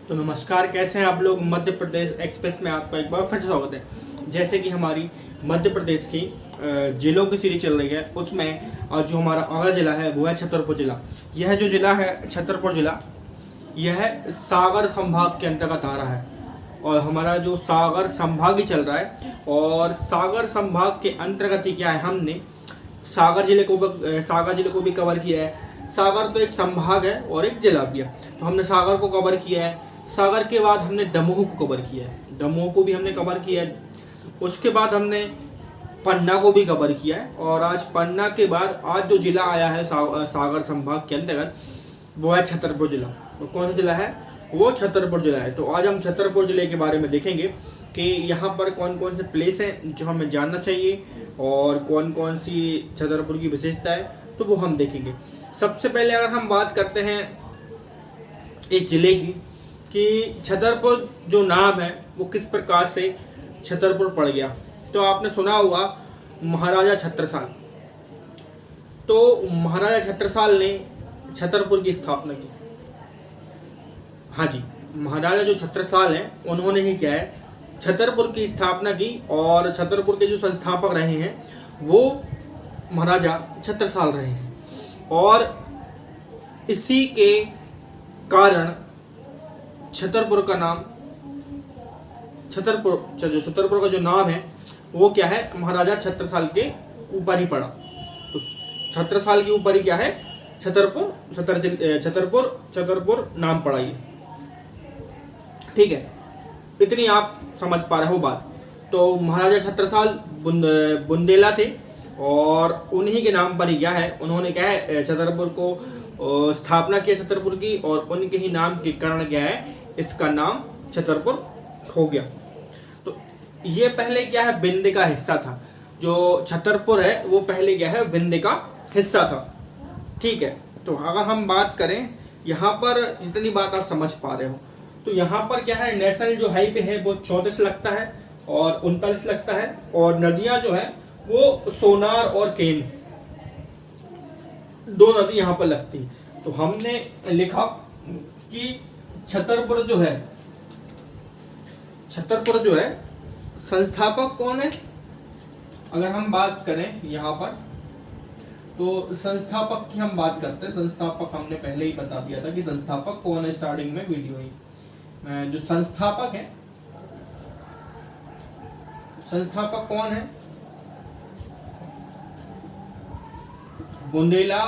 तो नमस्कार, कैसे हैं आप लोग। मध्य प्रदेश एक्सप्रेस में आपका एक बार फिर से स्वागत है। जैसे कि हमारी मध्य प्रदेश की जिलों की सीरीज चल रही है, उसमें जो हमारा अगला जिला है वो है छतरपुर जिला। यह जो जिला है छतरपुर जिला, यह सागर संभाग के अंतर्गत आ रहा है और हमारा जो सागर संभाग ही चल रहा है। और सागर संभाग के अंतर्गत ही क्या है, हमने सागर जिले को भी कवर किया है। सागर तो एक संभाग है और एक जिला भी है, तो हमने सागर को कवर किया है। सागर के बाद हमने दमोह को कवर किया है, दमोह को भी हमने कवर किया है। उसके बाद हमने पन्ना को भी कवर किया है और आज पन्ना के बाद आज जो जिला आया है सागर संभाग के अंतर्गत, वो है छतरपुर जिला। तो कौन सा जिला है? वो छतरपुर जिला है। तो आज हम छतरपुर जिले के बारे में देखेंगे कि यहाँ पर कौन कौन से प्लेस हैं जो हमें जानना चाहिए और कौन कौन सी छतरपुर की विशेषता है, तो वो हम देखेंगे। सबसे पहले अगर हम बात करते हैं इस जिले की कि छतरपुर जो नाम है वो किस प्रकार से छतरपुर पड़ गया, तो आपने सुना होगा महाराजा छत्रसाल। तो महाराजा छत्रसाल ने छतरपुर की स्थापना की। हाँ जी, महाराजा जो छत्रसाल हैं उन्होंने ही क्या है छतरपुर की स्थापना की और छतरपुर के जो संस्थापक रहे हैं वो महाराजा छत्रसाल रहे हैं। और इसी के कारण छतरपुर का नाम छतरपुर का जो नाम है वो क्या है, महाराजा छत्रसाल के ऊपर ही पड़ा। तो छत्रसाल के ऊपर ही क्या है, छतरपुर नाम पड़ा ये। ठीक है, इतनी आप समझ पा रहे हो बात। तो महाराजा छत्रसाल बुंदेला थे और उन्हीं के नाम पर ही क्या है, उन्होंने क्या है छतरपुर को स्थापना की छतरपुर की, और उनके ही नाम के कारण क्या है इसका नाम छतरपुर हो गया। तो ये पहले क्या है विंध्य का हिस्सा था। जो छतरपुर है वो पहले क्या है विंध्य का हिस्सा था। ठीक है, तो अगर हम बात करें यहाँ पर, इतनी बात आप समझ पा रहे हो, तो यहाँ पर क्या है नेशनल जो हाईवे है वो 34 लगता है और 39 लगता है, और नदियां जो है वो सोनार और केन, दो नदी यहाँ पर लगती है। तो हमने लिखा कि छतरपुर जो है संस्थापक कौन है। अगर हम बात करें यहाँ पर, तो संस्थापक की हम बात करते हैं। संस्थापक हमने पहले ही बता दिया था कि संस्थापक कौन है, स्टार्टिंग में वीडियो ही। जो संस्थापक है, संस्थापक कौन है? बुंदेला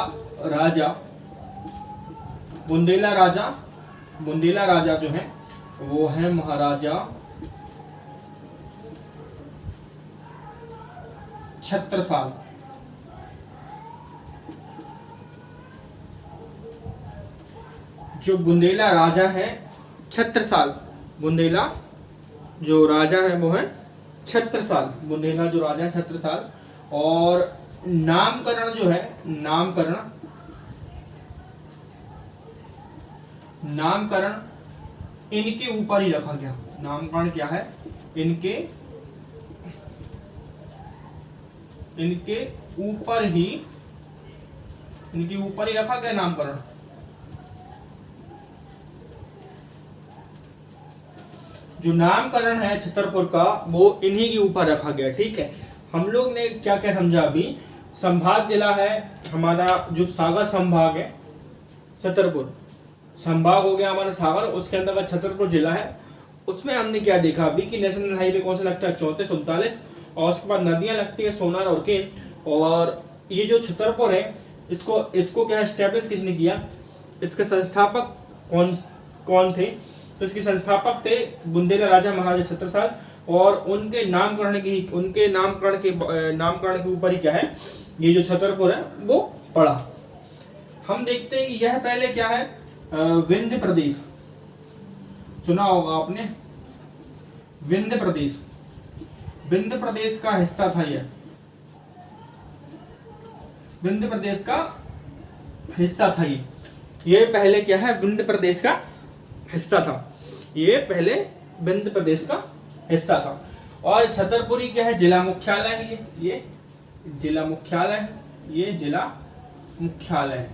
राजा जो है वो है महाराजा छत्रसाल। जो बुंदेला राजा है छत्रसाल, बुंदेला जो राजा है वो है छत्रसाल, बुंदेला जो राजा है छत्रसाल। और नामकरण जो है, नामकरण इनके ऊपर ही रखा गया। नामकरण क्या है, इनके ऊपर ही रखा गया नामकरण। जो नामकरण है छतरपुर का वो इन्हीं के ऊपर रखा गया। ठीक है, हम लोग ने क्या क्या समझा अभी। संभाग जिला है हमारा जो सागर संभाग है, छतरपुर संभाग हो गया हमारा सागर, उसके अंदर छतरपुर जिला है। उसमें हमने क्या देखा अभी कि नेशनल हाईवे कौन सा लगता है 34, 39, और उसके बाद नदियां लगती है सोनार और केन। और ये जो छतरपुर है इसको क्या एस्टेब्लिश किसने किया, इसके संस्थापक कौन थे? तो इसके संस्थापक थे बुंदेला राजा महाराजा छत्रसाल, और उनके नामकरण के ऊपर ही क्या है ये जो छतरपुर है वो पड़ा। हम देखते हैं कि यह पहले क्या है विंध्य प्रदेश, सुना होगा आपने विंध्य प्रदेश का हिस्सा था। यह विंध्य प्रदेश का हिस्सा था। ये पहले क्या है विंध्य प्रदेश का हिस्सा था। ये पहले विंध्य प्रदेश का हिस्सा था। और छतरपुर क्या है, जिला मुख्यालय है। ये जिला मुख्यालय है, ये जिला मुख्यालय है।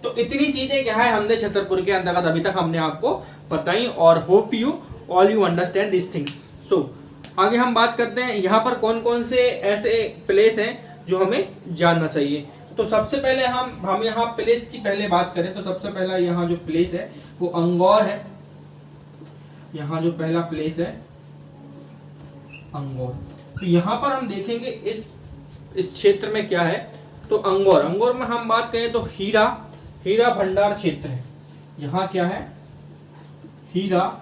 तो इतनी चीजें क्या है हमने छतरपुर के अंतर्गत अभी तक हमने आपको बताई, और hope you all you understand this things. So आगे हम बात करते हैं यहाँ पर कौन कौन से ऐसे प्लेस हैं जो हमें जानना चाहिए। तो सबसे पहले हम यहाँ प्लेस की पहले बात करें तो सबसे पहला यहाँ जो प्लेस है वो अंगौर है। यहाँ जो पहला प्लेस है अंगौर, तो यहाँ पर हम देखेंगे इस क्षेत्र में क्या है। तो अंगौर में हम बात करें तो हीरा भंडार क्षेत्र है। यहाँ क्या है, हीरा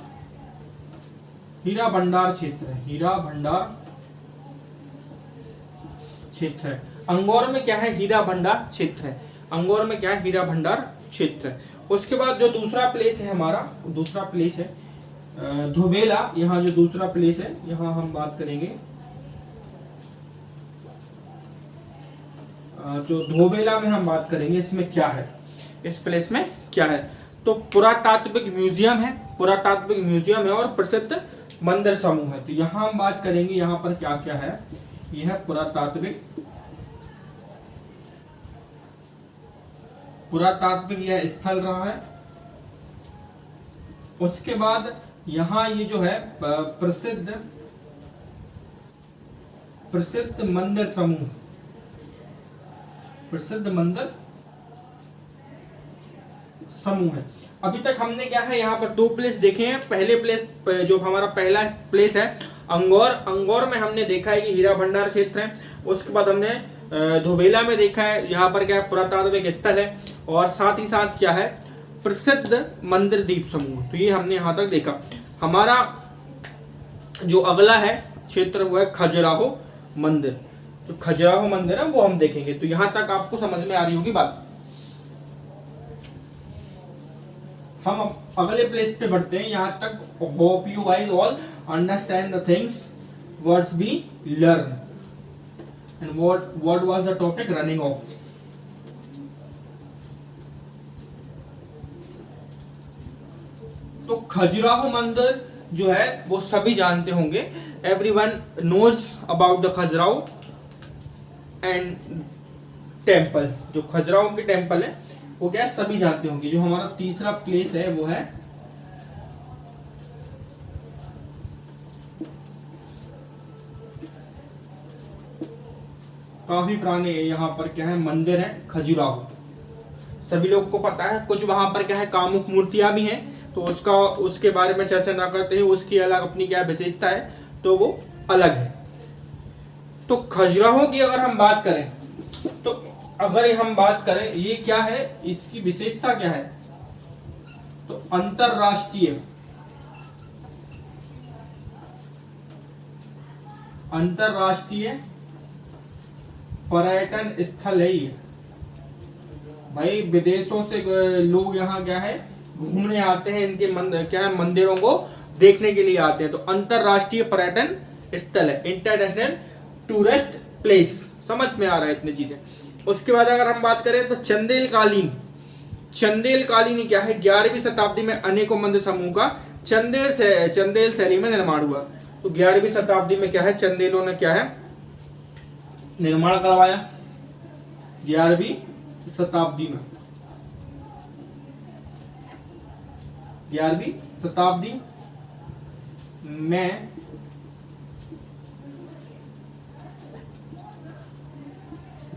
भंडार क्षेत्र है, हीरा भंडार क्षेत्र है। अंगौर में क्या है, हीरा भंडार क्षेत्र है। अंगौर में क्या है, हीरा भंडार क्षेत्र है। उसके बाद जो दूसरा प्लेस है हमारा, दूसरा प्लेस है धोबेला। यहाँ जो दूसरा प्लेस है यहाँ हम बात करेंगे जो धोबेला में हम बात करेंगे इसमें क्या है, इस प्लेस में क्या है। तो पुरातात्विक म्यूजियम है और प्रसिद्ध मंदिर समूह है। तो यहाँ हम बात करेंगे यहाँ पर क्या क्या है। यह पुरातात्विक यह स्थल रहा है। उसके बाद यहाँ ये जो है प्रसिद्ध मंदिर समूह है। अभी तक हमने क्या है यहाँ पर दो प्लेस देखे हैं। पहले प्लेस जो हमारा पहला प्लेस है अंगौर में हमने देखा है कि हीरा भंडार क्षेत्र है। उसके बाद हमने धोबेला में देखा है, यहाँ पर क्या है पुरातात्विक स्थल है, और साथ ही साथ क्या है प्रसिद्ध मंदिर द्वीप समूह। तो ये हमने यहाँ तक देखा। हमारा जो अगला है क्षेत्र वो है खजुराहो मंदिर। जो खजुराहो मंदिर है वो हम देखेंगे। तो यहाँ तक आपको समझ में आ रही होगी बात। हम अगले प्लेस पे बढ़ते हैं। यहाँ तक hope you guys all understand the things what's we learn and what was the topic running of. तो खजुराहो मंदिर जो है वो सभी जानते होंगे। Everyone knows about the Khajuraho and temple. जो खजुराहो के टेम्पल है वो क्या सभी जानते होंगे। जो हमारा तीसरा प्लेस है वो है काफी पुराने यहाँ पर क्या है मंदिर है खजुराहो। सभी लोग को पता है। कुछ वहां पर क्या है कामुक मूर्तियां भी हैं, तो उसके बारे में चर्चा ना करते हैं। उसकी अलग अपनी क्या विशेषता है, तो वो अलग है। तो खजुराहो की अगर हम बात करें ये क्या है, इसकी विशेषता क्या है। तो अंतरराष्ट्रीय पर्यटन स्थल है ये। भाई विदेशों से लोग यहाँ क्या है घूमने आते हैं, इनके क्या है मंदिरों को देखने के लिए आते हैं। तो अंतरराष्ट्रीय पर्यटन स्थल है, इंटरनेशनल टूरिस्ट प्लेस। समझ में आ रहा है इतनी चीजें। उसके बाद अगर हम बात करें तो चंदेल कालीन क्या है, 11वीं शताब्दी में अनेकों मंदिर समूह का चंदेल शैली में निर्माण हुआ। तो 11वीं शताब्दी में क्या है चंदेलों ने क्या है निर्माण करवाया। 11वीं शताब्दी में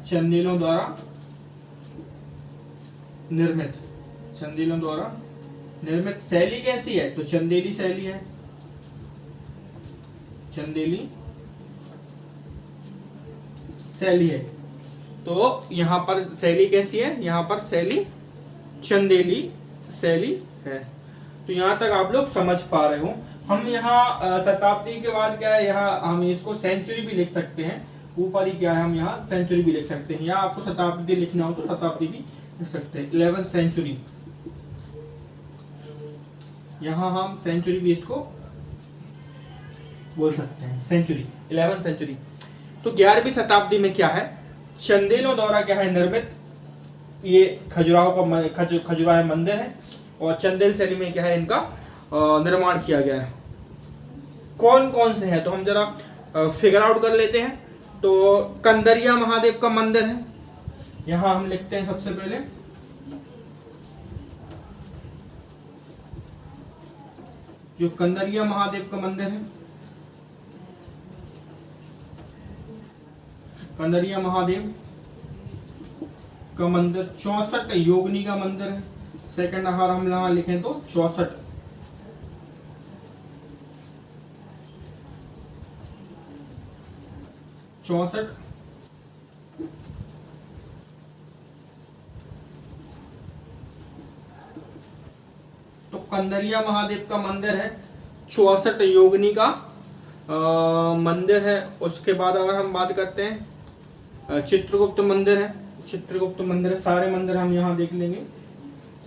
चंदेलों द्वारा निर्मित शैली कैसी है, तो चंदेली शैली है। तो यहाँ पर शैली कैसी है, यहाँ पर शैली चंदेली शैली है। तो यहाँ तक आप लोग समझ पा रहे हो। हम यहाँ शताब्दी के बाद क्या है, यहाँ हम इसको सेंचुरी भी लिख सकते हैं। ऊपर ही क्या है हम यहाँ सेंचुरी भी लिख सकते हैं, या आपको शताब्दी लिखना हो तो शताब्दी भी लिख सकते हैं। 11th सेंचुरी, यहाँ हम सेंचुरी भी इसको बोल सकते हैं, सेंचुरी 11th सेंचुरी। तो 11वीं शताब्दी में क्या है चंदेलों द्वारा क्या है निर्मित ये खजुराहो मंदिर है, और चंदेल शैली में क्या है इनका निर्माण किया गया है। कौन कौन से हैं तो हम जरा फिगर आउट कर लेते हैं। तो कंदरिया महादेव का मंदिर है, यहाँ हम लिखते हैं सबसे पहले जो कंदरिया महादेव का मंदिर है, कंदरिया महादेव का मंदिर 64 योगिनी का मंदिर है। सेकंड अगर हम यहाँ लिखें तो 64 तो कंदरिया महादेव का मंदिर है, 64 योगिनी का मंदिर है। उसके बाद अगर हम बात करते हैं चित्रगुप्त मंदिर है, चित्रगुप्त मंदिर है। सारे मंदिर हम यहाँ देख लेंगे,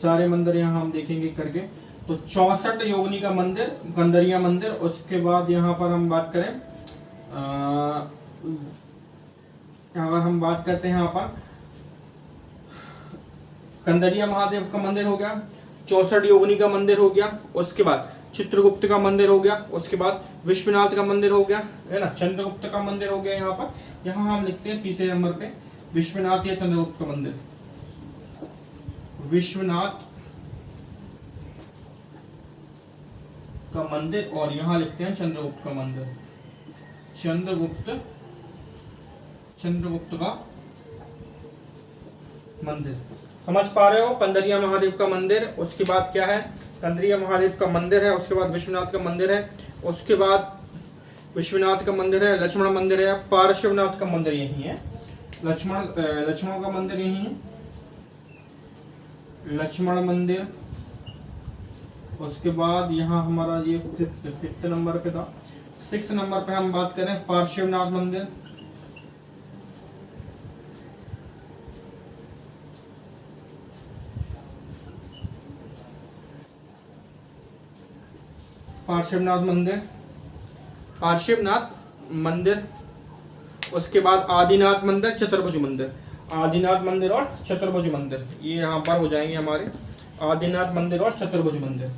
सारे मंदिर यहाँ हम देखेंगे करके। तो 64 योगिनी का मंदिर कंदरिया मंदिर। उसके बाद यहाँ पर हम बात करें अगर हम बात करते हैं यहाँ पर कंदरिया महादेव का मंदिर हो गया, 64 योगिनी का मंदिर हो गया, उसके बाद चित्रगुप्त का मंदिर हो गया, उसके बाद विश्वनाथ का मंदिर हो गया, है ना, चंद्रगुप्त का मंदिर हो गया। यहाँ पर यहाँ हम लिखते हैं तीसरे नंबर पे विश्वनाथ या चंद्रगुप्त का मंदिर, विश्वनाथ का मंदिर, और यहाँ लिखते हैं चंद्रगुप्त का मंदिर, चंद्रगुप्त का मंदिर। समझ पा रहे हो? कंदरिया महादेव का मंदिर, उसके बाद क्या है, कंदरिया महादेव का मंदिर है, उसके बाद विश्वनाथ का मंदिर है, उसके बाद विश्वनाथ का मंदिर है, लक्ष्मण मंदिर है, पार्श्वनाथ का मंदिर यही है, लक्ष्मण का मंदिर यही है, लक्ष्मण मंदिर। उसके बाद यहाँ हमारा ये फिफ्थ नंबर पे था। 6 नंबर पे हम बात करें पार्श्वनाथ मंदिर, पार्श्वनाथ मंदिर, पार्श्वनाथ मंदिर। उसके बाद आदिनाथ मंदिर, चतुर्भुज मंदिर, आदिनाथ मंदिर और चतुर्भुज मंदिर, ये यहाँ पर हो जाएंगे हमारे, आदिनाथ मंदिर और चतुर्भुज मंदिर,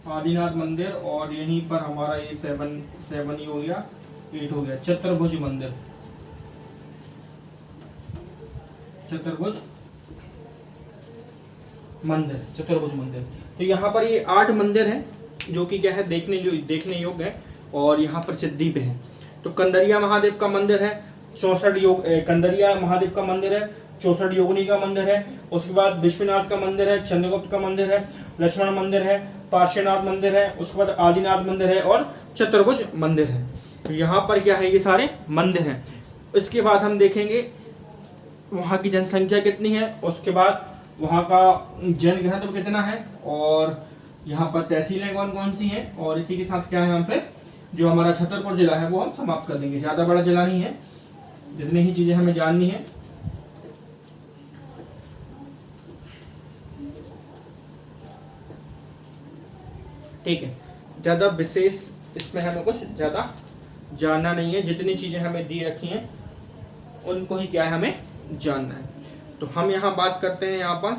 आदिनाथ मंदिर। और यहीं पर हमारा ये 7 ही हो गया, 8 हो गया, चतुर्भुज मंदिर, चतुर्भुज मंदिर। तो यहाँ पर ये 8 मंदिर हैं जो कि क्या है, देखने योग्य है, और यहाँ पर सिद्धि पे है। तो कंदरिया महादेव का मंदिर है, 64 कंदरिया महादेव का मंदिर है, 64 योगिनी का मंदिर है। उसके बाद विश्वनाथ का मंदिर है, चंद्रगुप्त का मंदिर है, लक्ष्मण मंदिर है, पार्श्वनाथ मंदिर है, उसके बाद आदिनाथ मंदिर है और चतुर्भुज मंदिर है। तो यहाँ पर क्या है, ये सारे मंदिर हैं। इसके बाद हम देखेंगे वहाँ की जनसंख्या कितनी है, उसके बाद वहाँ का जनघनत्व कितना है, और यहाँ पर तहसीलें कौन कौन सी हैं, और इसी के साथ क्या है, हम पे जो हमारा छतरपुर जिला है वो हम समाप्त कर देंगे। ज़्यादा बड़ा जिला नहीं है, जितनी ही चीज़ें हमें जाननी है। ठीक है, ज़्यादा विशेष इसमें हमें कुछ ज़्यादा जानना नहीं है, जितनी चीज़ें हमें दी रखी हैं उनको ही क्या है हमें जानना है। तो हम यहाँ बात करते हैं यहाँ पर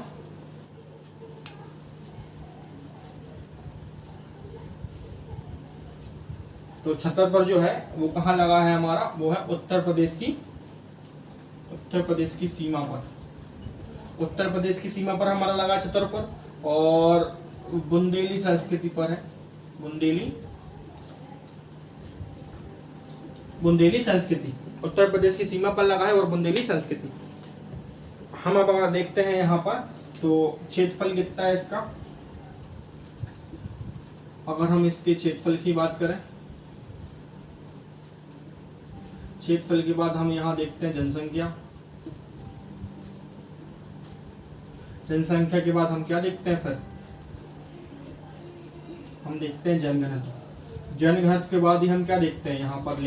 तो छतरपुर जो है वो कहाँ लगा है हमारा, वो है उत्तर प्रदेश की सीमा पर, उत्तर प्रदेश की सीमा पर हमारा लगा छतरपुर, और बुंदेली संस्कृति पर है, बुंदेली संस्कृति उत्तर प्रदेश की सीमा पर लगा है, और बुंदेली संस्कृति। हम अब अगर देखते हैं यहाँ पर तो क्षेत्रफल कितना है इसका, अगर हम इसके क्षेत्रफल की बात करें, क्षेत्रफल के बाद हम यहाँ देखते हैं जनसंख्या के बाद हम क्या देखते हैं, फिर हम देखते हैं जनघनत्व के बाद ही हम क्या देखते हैं यहाँ पर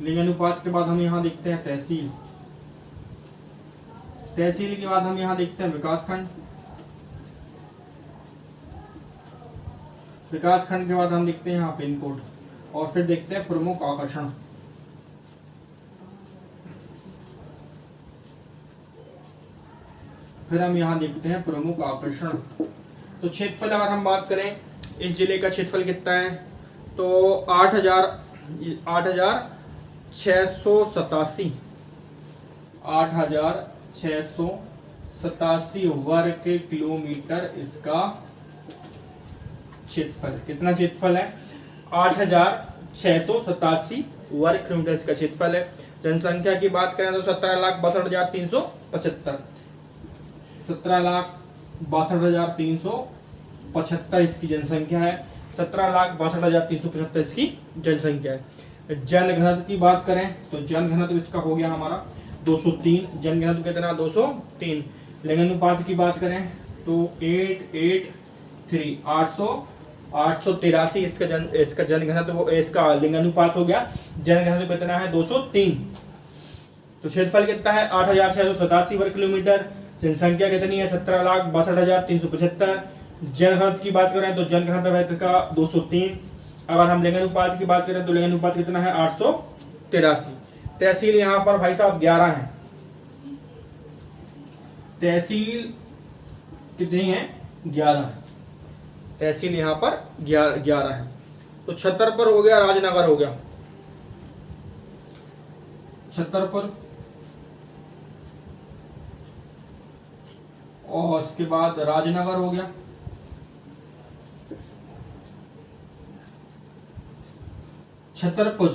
लिंगानुपात के बाद हम यहाँ देखते हैं तहसील के बाद हम यहाँ देखते हैं विकासखंड के बाद हम देखते हैं यहाँ पिन कोड, और फिर देखते हैं प्रमुख आकर्षण। फिर हम यहाँ देखते हैं प्रमुख आकर्षण। तो क्षेत्रफल अगर हम बात करें, इस जिले का क्षेत्रफल कितना है, तो 8,000 8,687 8,687 वर्ग किलोमीटर इसका क्षेत्रफल। कितना क्षेत्रफल है? 8,687 वर्ग किलोमीटर इसका क्षेत्रफल है। जनसंख्या की बात करें तो 17,62,375 17,62,375 इसकी जनसंख्या है। 17,62,375 इसकी जनसंख्या है। जनघनत्व की बात करें तो जनघनत्व इसका हो गया हमारा 203। जनघनत्व कितना? 203। लिंगानुपात की बात करें तो 883 883 इसका जनघनत्व, इसका लिंगानुपात हो गया। जनघनत्व कितना है? 203। तो क्षेत्रफल कितना है? 8,687 वर्ग किलोमीटर। जनसंख्या कितनी है? 17,62,375। जनघनत्व की बात करें तो जनघनत्व है इसका 203। अगर हम लिंगानुपात की बात करें तो लिंगानुपात कितना है? 883। तहसील यहाँ पर भाई साहब 11 है। तहसील कितनी है? 11 है। तहसील यहाँ पर 11 है। तो छतरपुर हो गया, राजनगर हो गया। छतरपुर और उसके बाद राजनगर हो गया। छतरपुर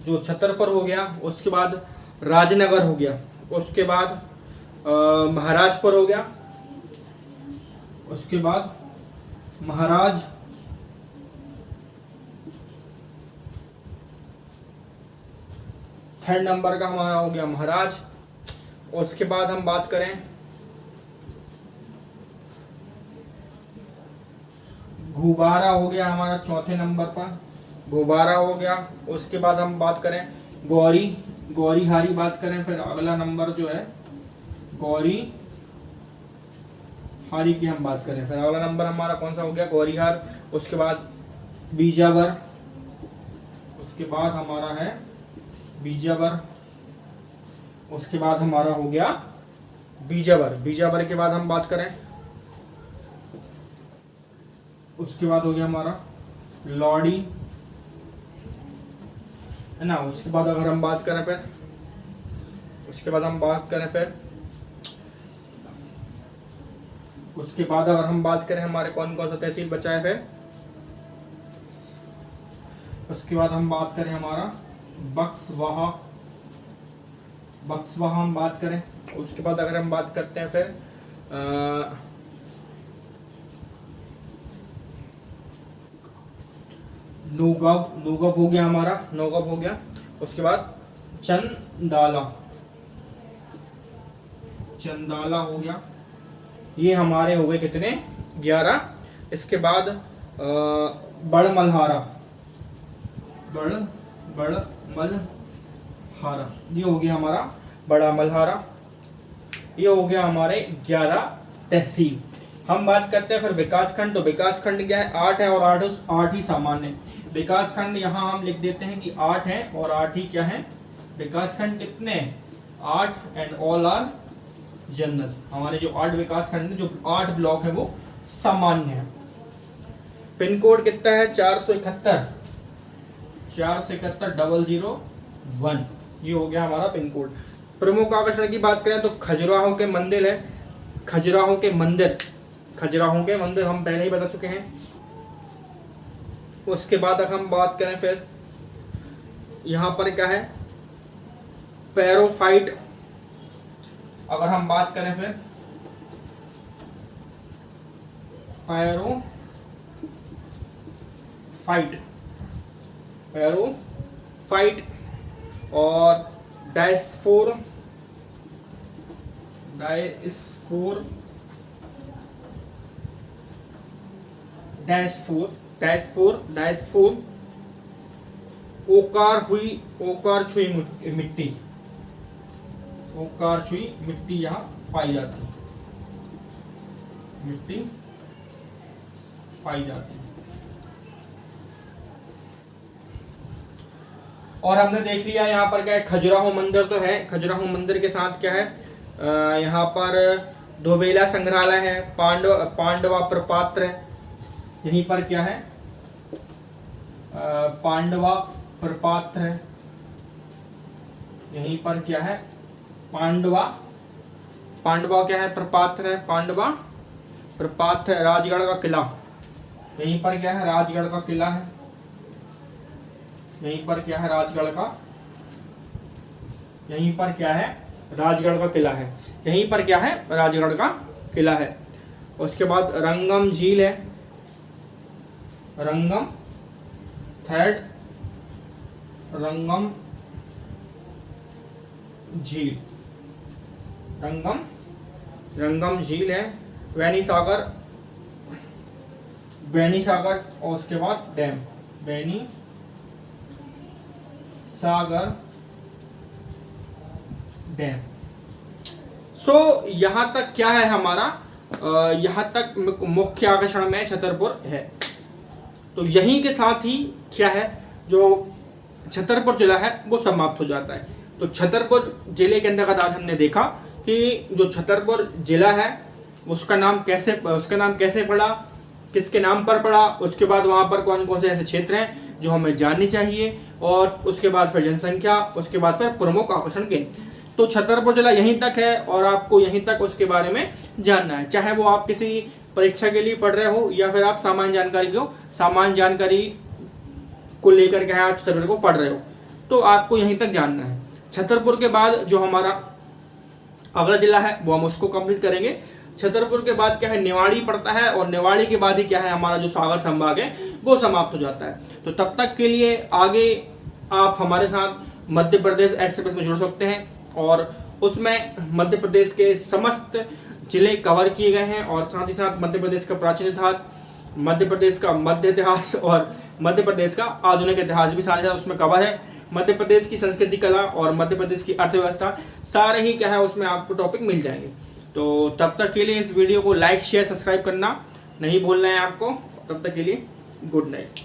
जो छतरपुर हो गया, उसके बाद राजनगर हो गया, उसके बाद महाराजपुर हो गया, उसके बाद महाराज, थर्ड नंबर का हमारा हो गया महाराज। उसके बाद हम बात करें गुबारा हो गया हमारा चौथे नंबर पर, गुबारा हो गया। उसके बाद हम बात करें गौरी, गौरीहारी बात करें, फिर अगला नंबर जो है गौरी हारी की हम बात करें, फिर अगला नंबर हमारा कौन सा हो गया? गौरीहार। उसके बाद बीजावर, उसके बाद हमारा है बीजावर, उसके बाद हमारा हो गया बीजावर। बीजावर के बाद हम बात करें, उसके बाद हो गया हमारा लौड़ी, है ना। उसके बाद अगर हम बात करें फिर, उसके बाद हम बात करें फिर, उसके बाद अगर हम बात करें हमारे कौन कौन सा तहसील बचा है फिर, उसके बाद हम बात करें हमारा बक्सवाहा, बक्सवाहा हम बात करें। उसके बाद अगर हम बात करते हैं फिर नौगव, नौगव हो गया हमारा, नौगव हो गया। उसके बाद चंदाला, चंदाला हो गया। ये हमारे हो गए कितने? 11। इसके बाद बड़मलहारा, बड़मलहारा, ये हो गया हमारा बड़ा मलहारा। ये हो गया हमारे 11 तहसील। हम बात करते हैं फिर विकास खंड। तो विकास खंड क्या है? 8 है और 8 ही सामान्य। विकास खंड यहाँ हम लिख देते हैं कि 8 है और 8 ही क्या है? विकास खंड कितने? 8 एंड ऑल आर जनरल। हमारे जो 8 विकास खंड, जो 8 ब्लॉक है वो सामान्य है। पिन कोड कितना है? 471 001। ये हो गया हमारा पिन कोड। प्रमुख आकर्षण की बात करें तो खजुराहो के मंदिर है, खजुराहो के मंदिर, खजुराहो के मंदिर हम पहले ही बता चुके हैं। उसके बाद अगर हम बात करें फिर यहाँ पर क्या है? पैरोफाइट। अगर हम बात करें फिर पैरोफाइट, पैरोफाइट और डायस्फोर, डायस्फोर, डायस्फोर, डायस्फोर, डायस्फोर, ओकार हुई, ओकार छुई मिट्टी, ओकार छुई मिट्टी यहाँ पाई जाती है, मिट्टी पाई जाती है। और हमने देख लिया यहाँ पर क्या है? खजुराहो मंदिर तो है। खजुराहो मंदिर के साथ क्या है? यहाँ पर धोबेला संग्रहालय है, पांडवा प्रपात्र है। यहीं पर क्या है? पांडवा प्रपात्र, यहीं पर क्या है पांडवा, पांडवा क्या है प्रपात्र है, पांडवा प्रपात्र है। राजगढ़ का किला, यहीं पर क्या है राजगढ़ का किला है, यहीं पर क्या है राजगढ़ का, यहीं पर क्या है राजगढ़ का किला है, यहीं पर क्या है राजगढ़ का किला है। उसके बाद रंगम झील है, रंगम, थर्ड रंगम झील, रंगम झील है। वैनी सागर, वैनी सागर, और उसके बाद डैम, वैनी सागर डैम। सो यहां तक क्या है हमारा, यहां तक मुख्य आकर्षण में छतरपुर है। तो यहीं के साथ ही क्या है जो छतरपुर जिला है वो समाप्त हो जाता है। तो छतरपुर जिले के अंतर्गत आज हमने देखा कि जो छतरपुर जिला है उसका नाम कैसे पड़ा, किसके नाम पर पड़ा, उसके बाद वहाँ पर कौन कौन से ऐसे क्षेत्र हैं जो हमें जानने चाहिए, और उसके बाद फिर जनसंख्या, उसके बाद फिर प्रमुख आकर्षण केंद्र। तो छतरपुर जिला यहीं तक है और आपको यहीं तक उसके बारे में जानना है, चाहे वो आप किसी परीक्षा के लिए पढ़ रहे हो या फिर आप सामान्य जानकारी को लेकर के आप छतरपुर को पढ़ रहे हो, तो आपको यहीं तक जानना है। छतरपुर के बाद जो हमारा अगला जिला है वो हम उसको कंप्लीट करेंगे। छतरपुर के बाद क्या है निवाड़ी पड़ता है, और निवाड़ी के बाद ही क्या है हमारा जो सागर संभाग है वो समाप्त हो जाता है। तो तब तक के लिए आगे आप हमारे साथ मध्य प्रदेश एक्सप्रेस में जुड़ सकते हैं, और उसमें मध्य प्रदेश के समस्त जिले कवर किए गए हैं, और साथ ही साथ मध्य प्रदेश का प्राचीन इतिहास, मध्य प्रदेश का मध्य इतिहास और मध्य प्रदेश का आधुनिक इतिहास भी सारे उसमें कवर है। मध्य प्रदेश की संस्कृति कला और मध्य प्रदेश की अर्थव्यवस्था सारे ही क्या है उसमें आपको टॉपिक मिल जाएंगे। तो तब तक के लिए इस वीडियो को लाइक शेयर सब्सक्राइब करना नहीं भूलना है आपको। तब तक के लिए गुड नाइट।